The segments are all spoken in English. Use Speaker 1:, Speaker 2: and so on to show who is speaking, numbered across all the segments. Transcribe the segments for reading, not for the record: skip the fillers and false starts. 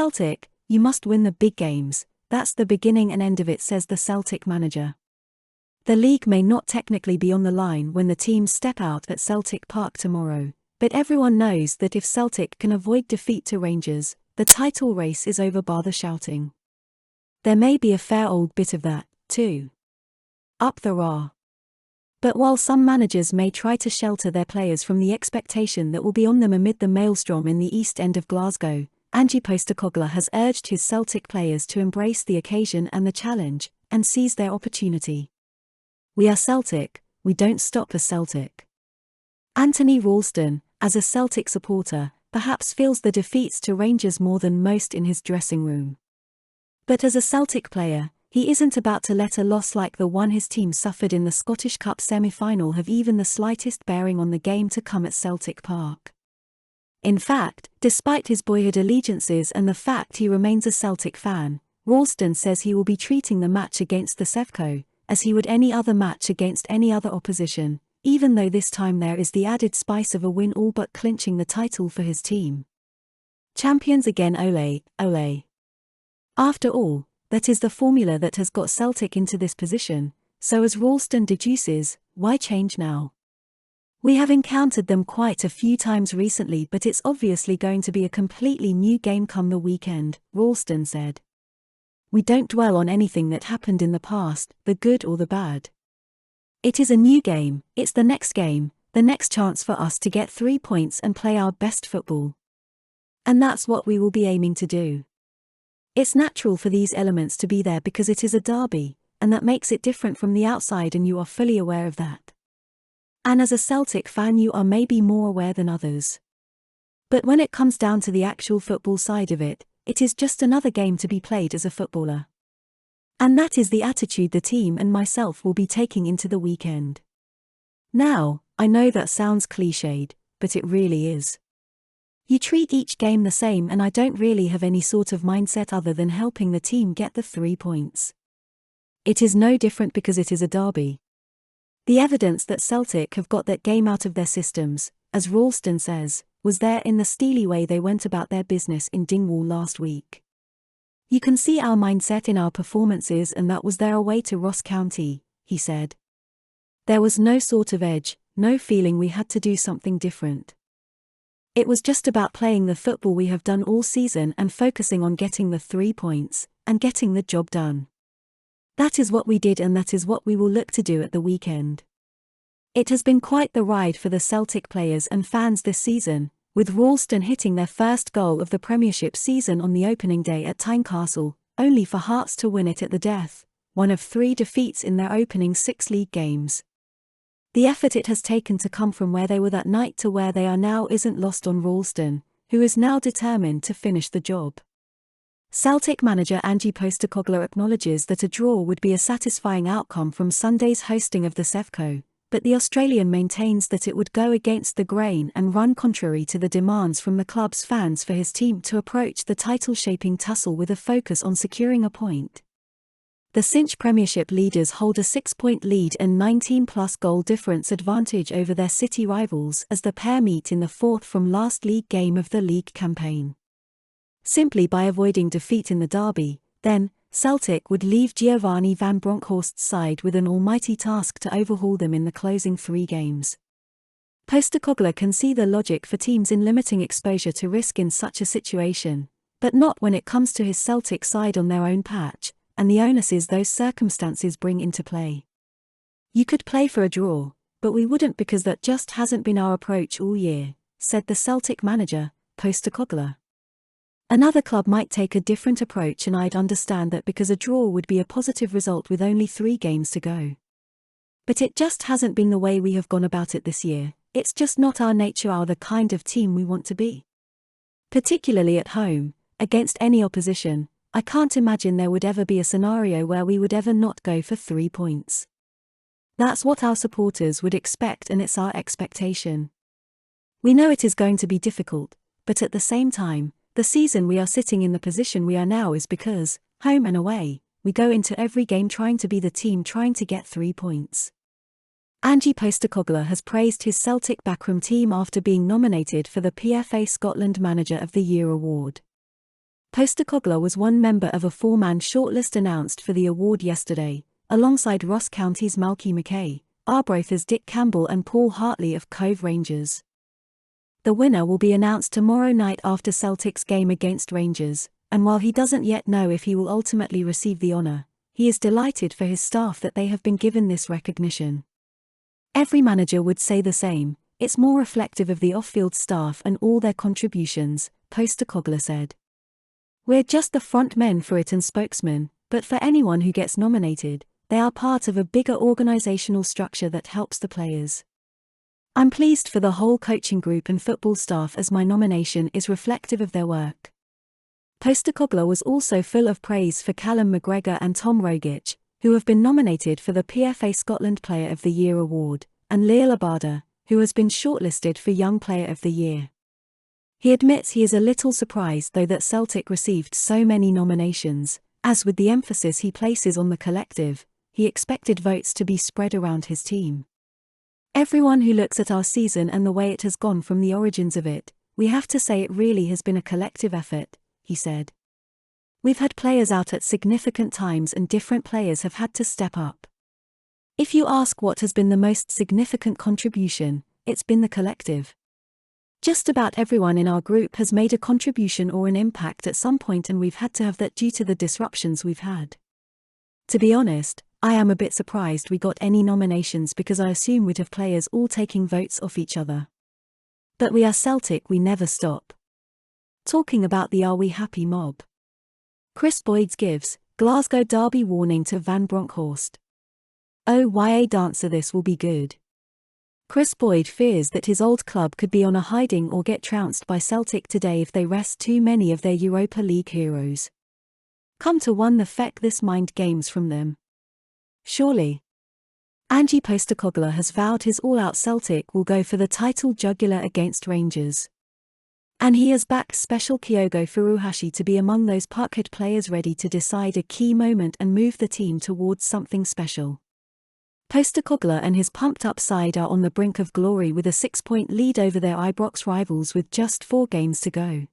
Speaker 1: Celtic, you must win the big games, that's the beginning and end of it, says the Celtic manager. The league may not technically be on the line when the teams step out at Celtic Park tomorrow, but everyone knows that if Celtic can avoid defeat to Rangers, the title race is over, bar the shouting. There may be a fair old bit of that, too. Up the Ra. But while some managers may try to shelter their players from the expectation that will be on them amid the maelstrom in the East End of Glasgow, Ange Postecoglou has urged his Celtic players to embrace the occasion and the challenge, and seize their opportunity. We are Celtic, we don't stop for Celtic. Anthony RALSTON, as a Celtic supporter, perhaps feels the defeats to Rangers more than most in his dressing room. But as a Celtic player, he isn't about to let a loss like the one his team suffered in the Scottish Cup semi-final have even the slightest bearing on the game to come at Celtic Park. In fact, despite his boyhood allegiances and the fact he remains a Celtic fan, RALSTON says he will be treating the match against the Fc Go as he would any other match against any other opposition, even though this time there is the added spice of a win, all but clinching the title for his team. Champions again, ole, ole. After all, that is the formula that has got Celtic into this position, so as RALSTON deduces, why change now? We have encountered them quite a few times recently, but it's obviously going to be a completely new game come the weekend, RALSTON said. We don't dwell on anything that happened in the past, the good or the bad. It is a new game, it's the next game, the next chance for us to get 3 points and play our best football. And that's what we will be aiming to do. It's natural for these elements to be there because it is a derby, and that makes it different from the outside, and you are fully aware of that. And as a Celtic fan you are maybe more aware than others. But when it comes down to the actual football side of it, it is just another game to be played as a footballer. And that is the attitude the team and myself will be taking into the weekend. Now, I know that sounds cliched, but it really is. You treat each game the same, and I don't really have any sort of mindset other than helping the team get the 3 points. It is no different because it is a derby. The evidence that Celtic have got that game out of their systems, as RALSTON says, was there in the steely way they went about their business in Dingwall last week. You can see our mindset in our performances, and that was their away to Ross County, he said. There was no sort of edge, no feeling we had to do something different. It was just about playing the football we have done all season and focusing on getting the 3 points, and getting the job done. That is what we did, and that is what we will look to do at the weekend. It has been quite the ride for the Celtic players and fans this season, with RALSTON hitting their first goal of the Premiership season on the opening day at Tynecastle, only for Hearts to win it at the death, one of 3 defeats in their opening 6 league games. The effort it has taken to come from where they were that night to where they are now isn't lost on RALSTON, who is now determined to finish the job. Celtic manager Ange Postecoglou acknowledges that a draw would be a satisfying outcome from Sunday's hosting of the Fc Go, but the Australian maintains that it would go against the grain and run contrary to the demands from the club's fans for his team to approach the title-shaping tussle with a focus on securing a point. The Cinch Premiership leaders hold a 6-point lead and 19-plus goal difference advantage over their city rivals as the pair meet in the 4th from last league game of the league campaign. Simply by avoiding defeat in the derby, then, Celtic would leave Giovanni van Bronckhorst's side with an almighty task to overhaul them in the closing 3 games. Postecoglou can see the logic for teams in limiting exposure to risk in such a situation, but not when it comes to his Celtic side on their own patch, and the onuses those circumstances bring into play. You could play for a draw, but we wouldn't because that just hasn't been our approach all year, said the Celtic manager, Postecoglou. Another club might take a different approach, and I'd understand that because a draw would be a positive result with only 3 games to go. But it just hasn't been the way we have gone about it this year. It's just not our nature or the kind of team we want to be. Particularly at home, against any opposition, I can't imagine there would ever be a scenario where we would ever not go for 3 points. That's what our supporters would expect, and it's our expectation. We know it is going to be difficult, but at the same time, the season we are sitting in the position we are now is because, home and away, we go into every game trying to be the team trying to get 3 points. Ange Postecoglou has praised his Celtic backroom team after being nominated for the PFA Scotland Manager of the Year award. Postecoglou was one member of a four-man shortlist announced for the award yesterday, alongside Ross County's Malky Mackay, Arbroath's Dick Campbell and Paul Hartley of Cove Rangers. The winner will be announced tomorrow night after Celtic's game against Rangers, and while he doesn't yet know if he will ultimately receive the honour, he is delighted for his staff that they have been given this recognition. Every manager would say the same, it's more reflective of the off-field staff and all their contributions, Postecoglou said. We're just the front men for it and spokesmen, but for anyone who gets nominated, they are part of a bigger organisational structure that helps the players. I'm pleased for the whole coaching group and football staff as my nomination is reflective of their work. Postecoglou was also full of praise for Callum McGregor and Tom Rogic, who have been nominated for the PFA Scotland Player of the Year award, and Liel Abada, who has been shortlisted for Young Player of the Year. He admits he is a little surprised though that Celtic received so many nominations, as with the emphasis he places on the collective, he expected votes to be spread around his team. Everyone who looks at our season and the way it has gone from the origins of it, we have to say it really has been a collective effort, he said. We've had players out at significant times and different players have had to step up. If you ask what has been the most significant contribution, it's been the collective. Just about everyone in our group has made a contribution or an impact at some point and we've had to have that due to the disruptions we've had. To be honest, I am a bit surprised we got any nominations because I assume we'd have players all taking votes off each other. But we are Celtic, we never stop. Talking about the Are We Happy mob. Chris Boyd gives Glasgow derby warning to Van Bronckhorst. Oh, YA dancer, this will be good. Chris Boyd fears that his old club could be on a hiding or get trounced by Celtic today if they rest too many of their Europa League heroes. Come to won the feck this mind games from them. Surely. Ange Postecoglou has vowed his all-out Celtic will go for the title jugular against Rangers. And he has backed special Kyogo Furuhashi to be among those Parkhead players ready to decide a key moment and move the team towards something special. Postecoglou and his pumped-up side are on the brink of glory with a 6-point lead over their Ibrox rivals with just 4 games to go.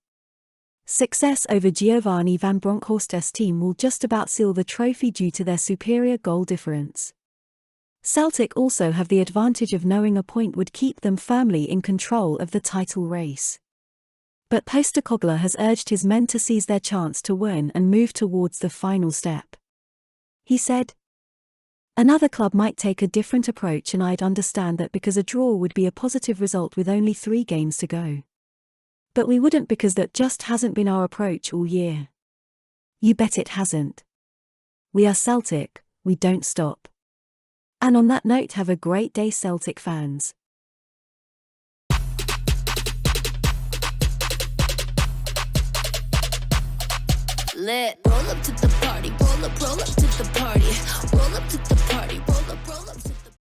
Speaker 1: Success over Giovanni Van Bronckhorst's team will just about seal the trophy due to their superior goal difference. Celtic also have the advantage of knowing a point would keep them firmly in control of the title race. But Postecoglou has urged his men to seize their chance to win and move towards the final step. He said, "Another club might take a different approach and I'd understand that because a draw would be a positive result with only 3 games to go. But we wouldn't because that just hasn't been our approach all year. You bet it hasn't. We are Celtic, we don't stop." And on that note, have a great day, Celtic fans.
Speaker 2: Lit. Roll up to the party, roll up to the party, roll up to the party, roll up, roll up.